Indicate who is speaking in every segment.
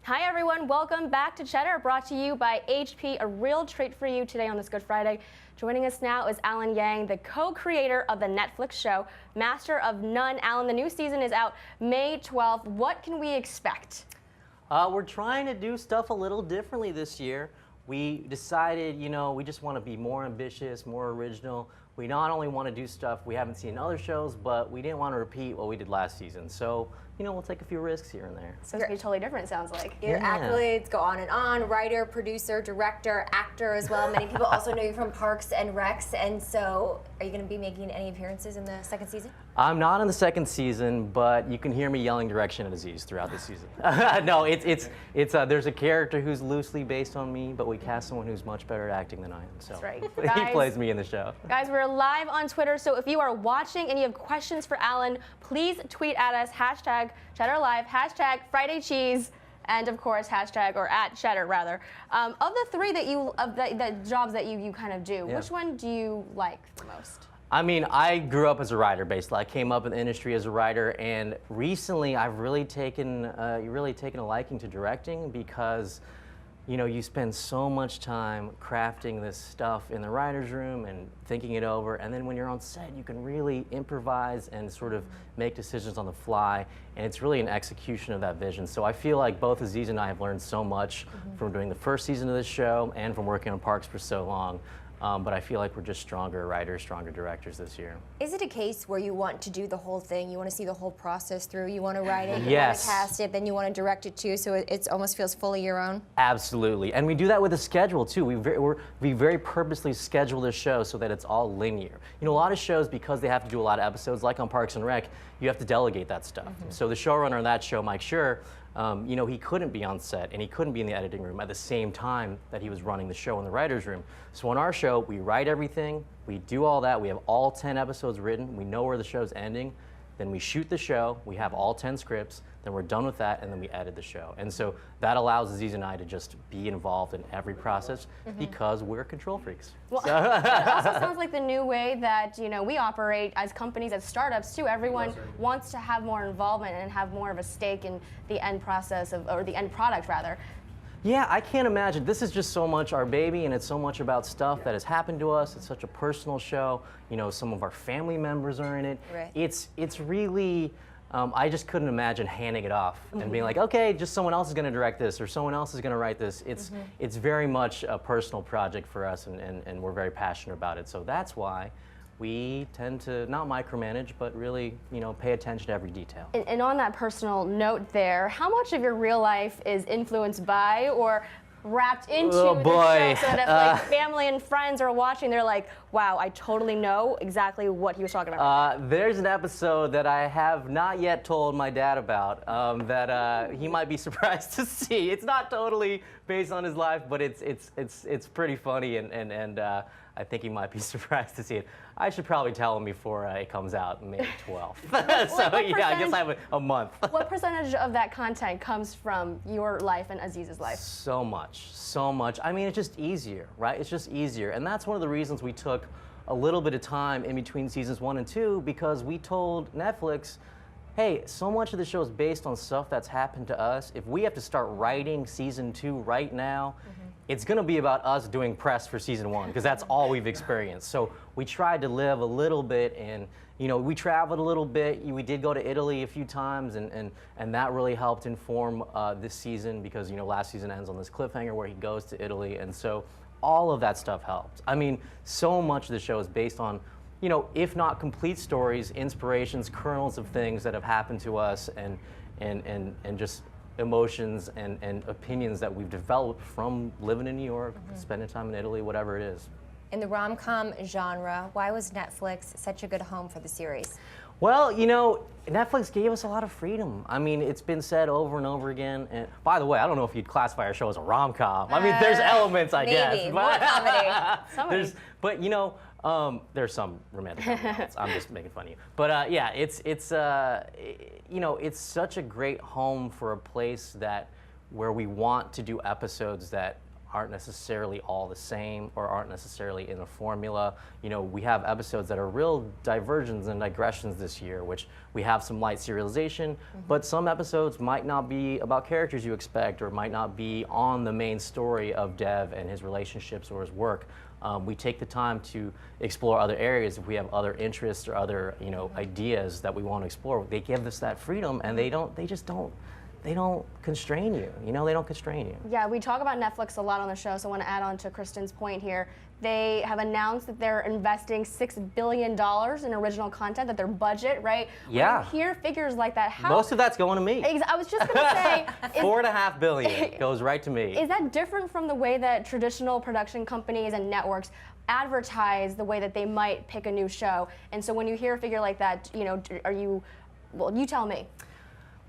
Speaker 1: Hi everyone, welcome back to Cheddar, brought to you by HP, a real treat for you today on this Good Friday. Joining us now is Alan Yang, the co-creator of the Netflix show, Master of None. Alan, the new season is out May 12th. What can we expect?
Speaker 2: We're trying to do stuff a little differently this year. We decided, we just want to be more ambitious, more original. We not only want to do stuff we haven't seen in other shows, but we didn't want to repeat what we did last season. So, we'll take a few risks here and there.
Speaker 1: So it's going to be totally different, it sounds like.
Speaker 3: Your accolades go on and on, writer, producer, director, actor as well. Many people also know you from Parks and Recs, and so are you going to be making any appearances in the second season?
Speaker 2: I'm not in the second season, but you can hear me yelling direction at Aziz throughout the season. No, there's a character who's loosely based on me, but we cast someone who's much better at acting than I am. So
Speaker 1: that's right.
Speaker 2: He plays me in the show.
Speaker 1: Guys, we're live on Twitter, so if you are watching and you have questions for Alan, please tweet at us, hashtag Cheddar Live, hashtag Friday Cheese, and of course, hashtag, or at Cheddar rather. Of the three that the jobs that you kind of do, which one do you like the most?
Speaker 2: I mean, I grew up as a writer, basically. I came up in the industry as a writer, and recently I've really taken a liking to directing because, you spend so much time crafting this stuff in the writer's room and thinking it over, and then when you're on set, you can really improvise and sort of make decisions on the fly, and it's really an execution of that vision. So I feel like both Aziz and I have learned so much from doing the first season of this show and from working on Parks for so long. But I feel like we're just stronger writers, stronger directors this year.
Speaker 3: Is it a case where you want to do the whole thing? You want to see the whole process through? You want to write it, you want to cast it, then you want to direct it too, so it almost feels fully your own? Absolutely.
Speaker 2: And we do that with a schedule too. We very purposely schedule this show so that it's all linear. A lot of shows, because they have to do a lot of episodes, like on Parks and Rec, you have to delegate that stuff. So the showrunner on that show, Mike Schur, he couldn't be on set and he couldn't be in the editing room at the same time that he was running the show in the writer's room. So on our show, we write everything, we do all that, we have all 10 episodes written, we know where the show's ending, then we shoot the show, we have all 10 scripts, then we're done with that, and then we edit the show. And so that allows Aziz and I to just be involved in every process because we're control freaks.
Speaker 1: Well, it also sounds like the new way that we operate as companies, as startups too. Everyone wants to have more involvement and have more of a stake in the end process or the end product rather.
Speaker 2: Yeah, I can't imagine. This is just so much our baby, and it's so much about stuff that has happened to us. It's such a personal show. Some of our family members are in it.
Speaker 3: Right.
Speaker 2: It's really. I just couldn't imagine handing it off and being like, okay, just someone else is going to direct this or someone else is going to write this. It's very much a personal project for us, and we're very passionate about it. So that's why we tend to not micromanage, but really, pay attention to every detail.
Speaker 1: And on that personal note there, how much of your real life is influenced by or wrapped into the show so that if family and friends are watching, they're like, wow, I totally know exactly what he was talking about?
Speaker 2: There's an episode that I have not yet told my dad about that he might be surprised to see. It's not totally based on his life, but it's pretty funny, and I think he might be surprised to see it. I should probably tell him before it comes out May 12th. So yeah, I guess I have a month.
Speaker 1: What percentage of that content comes from your life and Aziz's life?
Speaker 2: So much, so much. I mean, it's just easier, right? It's just easier. And that's one of the reasons we took a little bit of time in between seasons 1 and 2, because we told Netflix, hey, so much of the show is based on stuff that's happened to us. If we have to start writing season 2 right now, it's going to be about us doing press for season 1, because that's all we've experienced. So we tried to live a little bit, and we traveled a little bit. We did go to Italy a few times, and that really helped inform this season, because last season ends on this cliffhanger where he goes to Italy, and so all of that stuff helped. I mean, so much of the show is based on, if not complete stories, inspirations, kernels of things that have happened to us, and just emotions and opinions that we've developed from living in New York, spending time in Italy, whatever it is.
Speaker 3: In the rom-com genre, why was Netflix such a good home for the series?
Speaker 2: Well, Netflix gave us a lot of freedom. I mean, it's been said over and over again. And by the way, I don't know if you'd classify our show as a rom-com. I mean, there's elements, I guess.
Speaker 3: Maybe, more comedy.
Speaker 2: But there's some romantic elements. I'm just making fun of you. But yeah, it's such a great home for a place where we want to do episodes that aren't necessarily all the same or aren't necessarily in a formula. You know, we have episodes that are real diversions and digressions this year, which we have some light serialization, but some episodes might not be about characters you expect or might not be on the main story of Dev and his relationships or his work. We take the time to explore other areas if we have other interests or other, you know, ideas that we want to explore. They give us that freedom, and they don't constrain you. You know, they don't constrain you.
Speaker 1: Yeah, we talk about Netflix a lot on the show, so I want to add on to Kristen's point here. They have announced that they're investing $6 billion in original content, that their budget, right?
Speaker 2: Yeah.
Speaker 1: When you hear figures like that, how...
Speaker 2: Most of that's going to me.
Speaker 1: I was just going to say...
Speaker 2: $4.5 billion goes right to me.
Speaker 1: Is that different from the way that traditional production companies and networks advertise the way that they might pick a new show? And so when you hear a figure like that, you know, are you... Well, you tell me.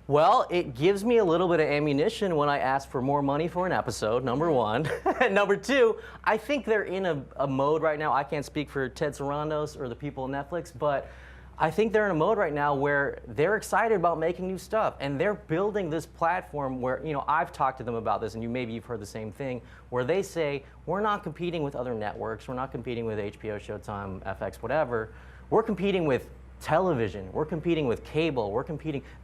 Speaker 2: Well, it gives me a little bit of ammunition when I ask for more money for an episode, number one. Number two, I think they're in a mode right now. I can't speak for Ted Sarandos or the people at Netflix, but I think they're in a mode right now where they're excited about making new stuff, and they're building this platform where, you know, I've talked to them about this, and maybe you've heard the same thing, where they say, we're not competing with other networks, we're not competing with HBO, Showtime, FX, whatever. We're competing with television, we're competing with cable,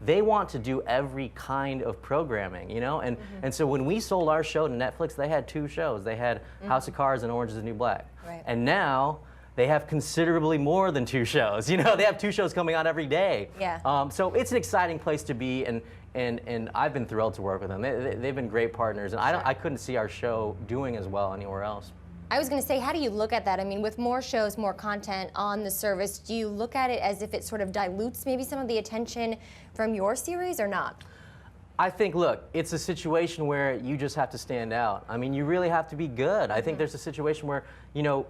Speaker 2: they want to do every kind of programming, you know? And so when we sold our show to Netflix, they had 2 shows. They had House of Cards and Orange is the New Black.
Speaker 3: Right.
Speaker 2: And now they have considerably more than 2 shows. You know, they have 2 shows coming out every day.
Speaker 3: Yeah.
Speaker 2: So it's an exciting place to be, and I've been thrilled to work with them. They've been great partners, and I couldn't see our show doing as well anywhere else.
Speaker 3: I was going to say, how do you look at that? I mean, with more shows, more content on the service, do you look at it as if it sort of dilutes maybe some of the attention from your series or not?
Speaker 2: I think, look, it's a situation where you just have to stand out. I mean, you really have to be good. I think there's a situation where, you know,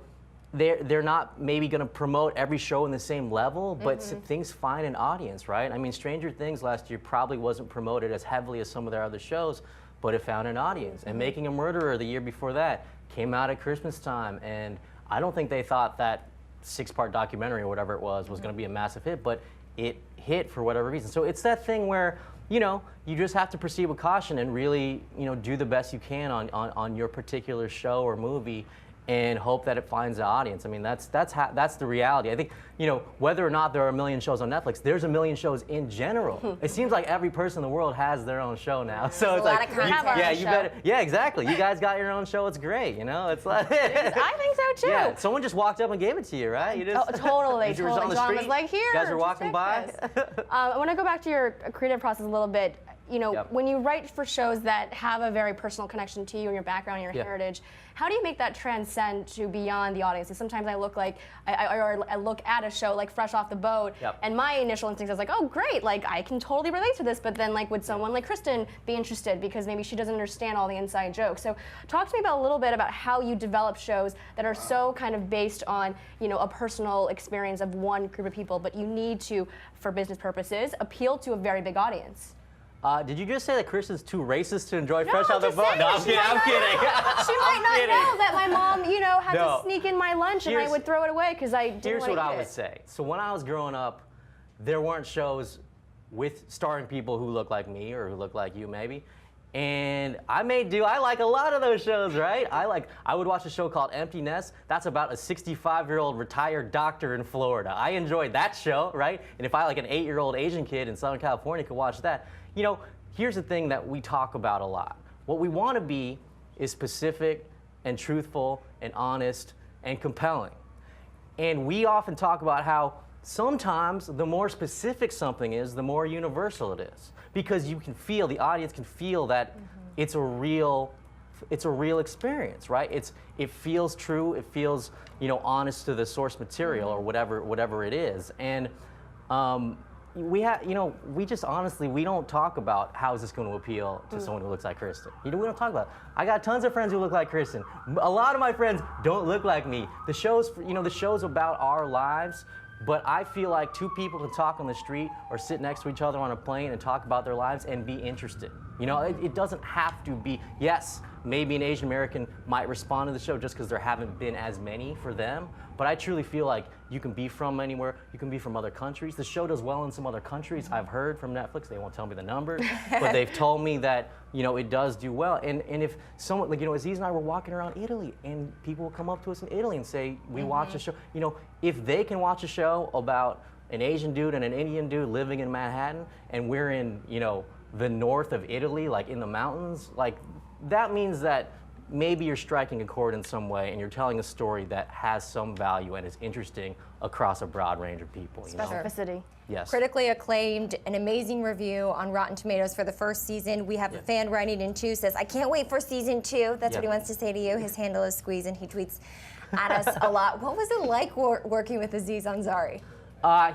Speaker 2: they're not maybe going to promote every show in the same level, but things find an audience, right? I mean, Stranger Things last year probably wasn't promoted as heavily as some of their other shows, but it found an audience. And Making a Murderer the year before that came out at Christmas time, and I don't think they thought that 6-part documentary or whatever it was going to be a massive hit, but it hit for whatever reason. So it's that thing where, you know, you just have to proceed with caution and really, you know, do the best you can on your particular show or movie and hope that it finds an audience. I mean, that's the reality. I think, you know, whether or not there are a million shows on Netflix, there's a million shows in general. It seems like every person in the world has their own show now. So it's like, yeah, exactly. You guys got your own show. It's great. You know, it's like.
Speaker 1: I think so too.
Speaker 2: Yeah, someone just walked up and gave it to you, right? You just,
Speaker 1: totally.
Speaker 2: you was on the
Speaker 1: John
Speaker 2: street,
Speaker 1: was like, here.
Speaker 2: you guys were walking by.
Speaker 1: I want to go back to your creative process a little bit. You know, when you write for shows that have a very personal connection to you and your background and your heritage, how do you make that transcend to beyond the audience? And sometimes I look like, I look at a show like Fresh Off the Boat, and my initial instinct is like, oh great, like I can totally relate to this, but then like would someone like Kristen be interested because maybe she doesn't understand all the inside jokes? So talk to me about a little bit about how you develop shows that are so kind of based on, you know, a personal experience of one group of people, but you need to, for business purposes, appeal to a very big audience.
Speaker 2: Did you just say that Kristen's too racist to enjoy Fresh Off the Boat?
Speaker 1: No, I'm kidding.
Speaker 2: I'm kidding.
Speaker 1: She might not know that my mom, you know, had to sneak in my lunch and I would throw it away because I didn't
Speaker 2: Here's
Speaker 1: want to
Speaker 2: what
Speaker 1: eat
Speaker 2: I
Speaker 1: it.
Speaker 2: would say. So when I was growing up, there weren't shows with starring people who look like me or who look like you maybe. And I like a lot of those shows, right? I would watch a show called Empty Nest. That's about a 65-year-old retired doctor in Florida. I enjoyed that show, right? And if I like an 8-year-old Asian kid in Southern California could watch that, you know, here's the thing that we talk about a lot. What we want to be is specific and truthful and honest and compelling. And we often talk about how sometimes the more specific something is, the more universal it is. Because you can feel, the audience can feel that it's a real experience, right? It feels true, it feels, you know, honest to the source material or whatever it is. And we just honestly, we don't talk about how is this going to appeal to someone who looks like Kristen. You know, we don't talk about it. I got tons of friends who look like Kristen. A lot of my friends don't look like me. The show's about our lives, but I feel like 2 people can talk on the street or sit next to each other on a plane and talk about their lives and be interested. You know, it doesn't have to be, yes, maybe an Asian American might respond to the show just because there haven't been as many for them. But I truly feel like you can be from anywhere, you can be from other countries. The show does well in some other countries. I've heard from Netflix, they won't tell me the numbers, but they've told me that, you know, it does do well. And if someone, like, you know, Aziz and I were walking around Italy, and people will come up to us in Italy and say, we watch a show. You know, if they can watch a show about an Asian dude and an Indian dude living in Manhattan, and we're in, you know, the north of Italy, like in the mountains, like that means that maybe you're striking a chord in some way and you're telling a story that has some value and is interesting across a broad range of people. You know?
Speaker 1: Specificity.
Speaker 2: Yes.
Speaker 3: Critically acclaimed, an amazing review on Rotten Tomatoes for the first season. We have a fan writing in too, says, I can't wait for season 2. That's what he wants to say to you. His handle is Squeeze, and he tweets at us a lot. What was it like working with Aziz Ansari?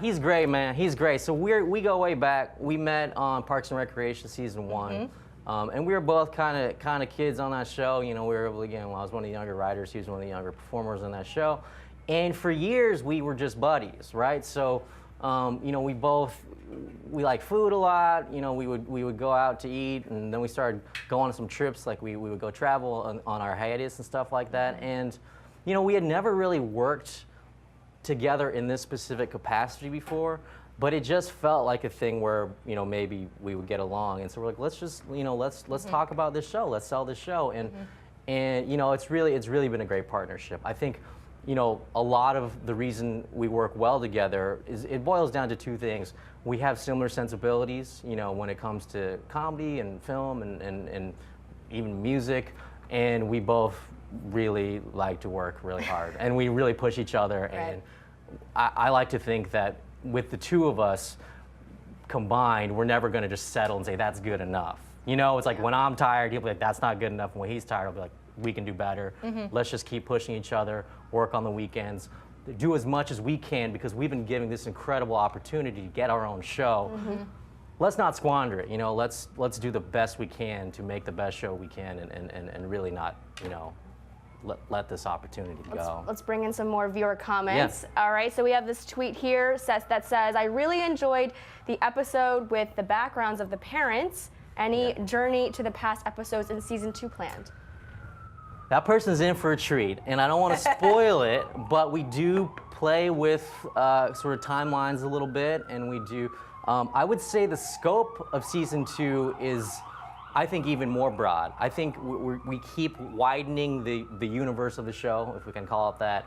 Speaker 2: He's great, man. He's great. So we go way back. We met on Parks and Recreation season 1. And we were both kind of kids on that show. You know, we were, again, well, I was one of the younger writers, he was one of the younger performers on that show. And for years, we were just buddies, right? So, you know, we like food a lot. You know, we would go out to eat, and then we started going on some trips. Like we would go travel on our hiatus and stuff like that. And, you know, we had never really worked together in this specific capacity before. But it just felt like a thing where, you know, maybe we would get along, and so we're like, let's just, you know, let's talk about this show, let's sell this show, and you know, it's really been a great partnership. I think, you know, a lot of the reason we work well together is it boils down to 2 things. We have similar sensibilities, you know, when it comes to comedy and film and even music, and we both really like to work really hard, and we really push each other, and I like to think that with the 2 of us combined, we're never going to just settle and say that's good enough. You know, it's like when I'm tired, he'll be like, that's not good enough. And when he's tired, I'll be like, we can do better. Let's just keep pushing each other, work on the weekends, do as much as we can, because we've been given this incredible opportunity to get our own show. Let's not squander it. You know, let's do the best we can to make the best show we can, and really not, you know, let this opportunity go.
Speaker 1: Let's bring in some more viewer comments. All right, so we have this tweet here that says, I really enjoyed the episode with the backgrounds of the parents. Any journey to the past episodes in season 2 planned?
Speaker 2: That person's in for a treat, and I don't want to spoil it, but we do play with sort of timelines a little bit, and we do, I would say the scope of season 2 is, I think, even more broad. I think we keep widening the universe of the show, if we can call it that.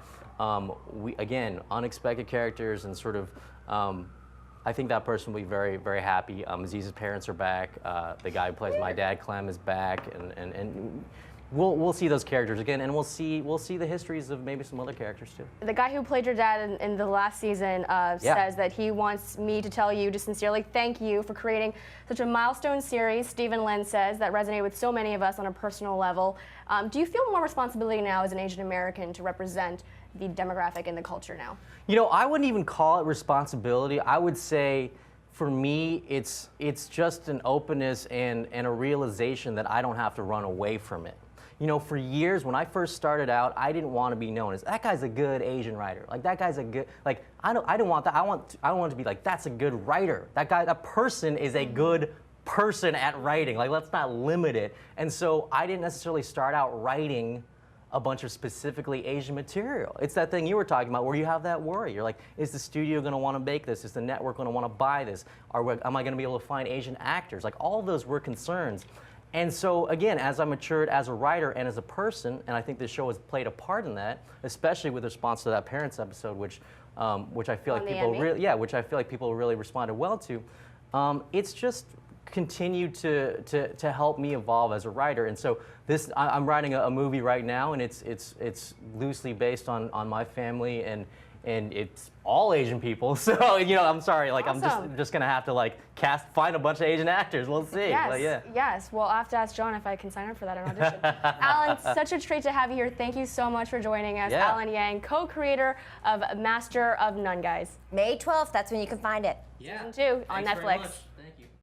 Speaker 2: Again, unexpected characters, and sort of, I think that person will be very, very happy. Aziz's parents are back. The guy who plays my dad, Clem, is back, and we'll see those characters again, and we'll see the histories of maybe some other characters too.
Speaker 1: The guy who played your dad in the last season says that he wants me to tell you to sincerely thank you for creating such a milestone series. Stephen Lynn says that resonated with so many of us on a personal level. Do you feel more responsibility now as an Asian American to represent the demographic and the culture now? You
Speaker 2: know, I wouldn't even call it responsibility. I would say, for me, it's just an openness and a realization that I don't have to run away from it. You know, for years, when I first started out, I didn't want to be known as, that guy's a good Asian writer. Like, that guy's a good, like, I don't want that. I want it to be like, that's a good writer. That person is a good person at writing. Like, let's not limit it. And so I didn't necessarily start out writing a bunch of specifically Asian material. It's that thing you were talking about where you have that worry. You're like, is the studio going to want to make this? Is the network going to want to buy this? Am I going to be able to find Asian actors? Like, all of those were concerns. And so, again, as I matured as a writer and as a person, and I think this show has played a part in that, especially with response to that Parents episode, which I feel like people really responded well to. It's just continued to help me evolve as a writer. And so I'm writing a movie right now, and it's loosely based on my family, and it's all Asian people. So, you know, I'm sorry, like, awesome. I'm just gonna have to, like, find a bunch of Asian actors. We'll see.
Speaker 1: Yes,
Speaker 2: but, yeah.
Speaker 1: Yes. Well, I'll have to ask John if I can sign up for that audition. Alan, such a treat to have you here. Thank you so much for joining us.
Speaker 2: Yeah.
Speaker 1: Alan Yang, co-creator of Master of None, guys.
Speaker 3: May 12th, that's when you can find it.
Speaker 2: Yeah.
Speaker 1: Season 2 on Netflix.